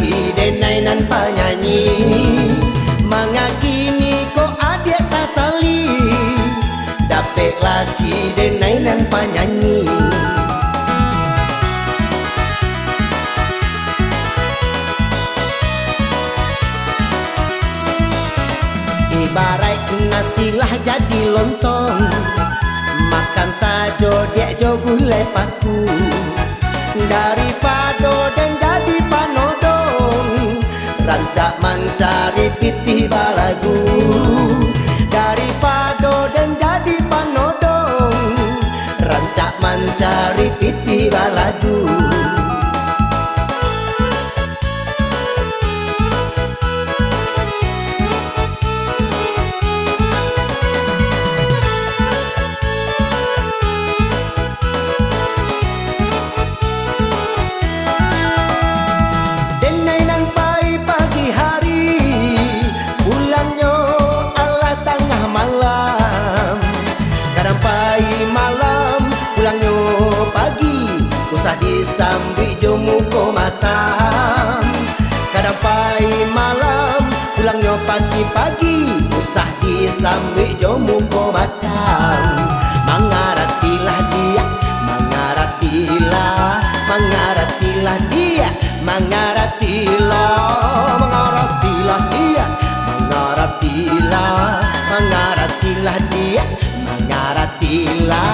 laki denai nan penyanyi, mengagini ko adik sasali, dapet laki denai nan penyanyi. Ibarat nasi lah jadi lontong, makan sajo dia jo gulai paku. Daripada dan jadi panodong, rancak mencari pitih balagu. Daripada dan jadi panodong, rancak mencari pitih balagu. Usah disambi jomu ko masam, kadang pai malam pulangnya pagi-pagi. Usah disambi jomu ko masam. Mengaratilah dia, mengaratilah, mengaratilah dia, mengaratilah, mengaratilah dia, mengaratilah, mengaratilah dia, mengaratilah.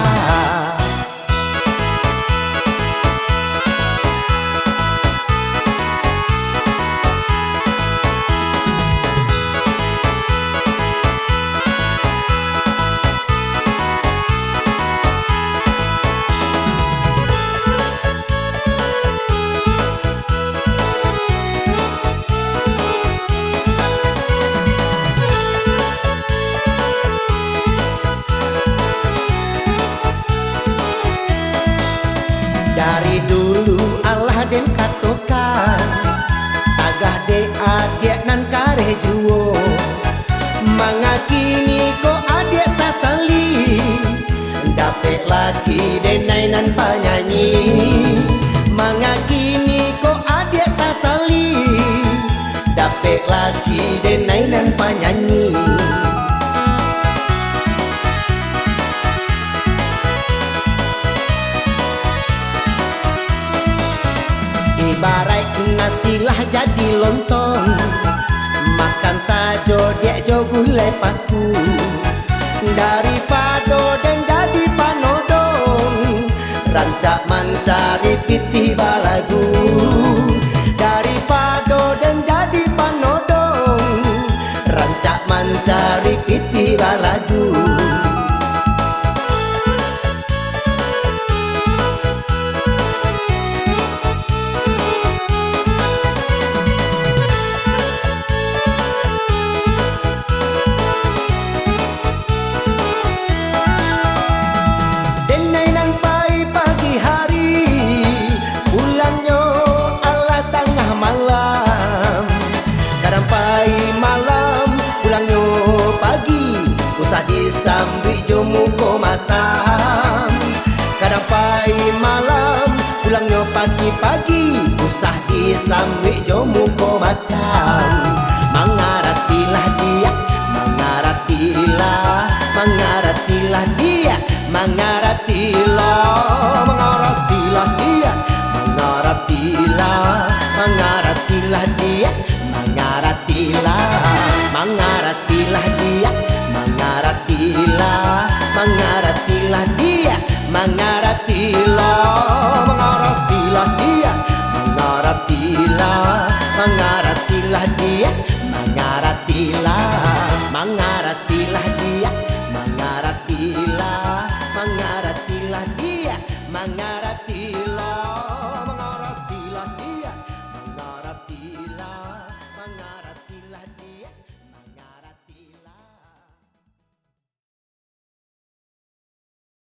Dari dulu Allah den katokan, tagah de adik nan kare juo, mangakini ko adik sasali, dapet laki denai nan penyanyi. Mangakini ko adik sasali, dapet laki denai nan penyanyi. Ibarat nasi lah jadi lontong, makan sajo dia jo gulai paku. Daripada dan jadi panodong, rancak mencari pitih balagu. Daripada dan jadi panodong, rancak mencari pitih balagu. Usah disambi jomu ko masam, kadang pai malam pulangnya pagi-pagi. Usah disambi jomu ko masam. Mengaratilah dia, mengaratilah, mengaratilah dia, mengaratilah, mengaratilah dia, mengaratilah, mengaratilah dia, mengaratilah, mengaratilah dia, mengaratilah, mengaratilah dia, mengaratilah.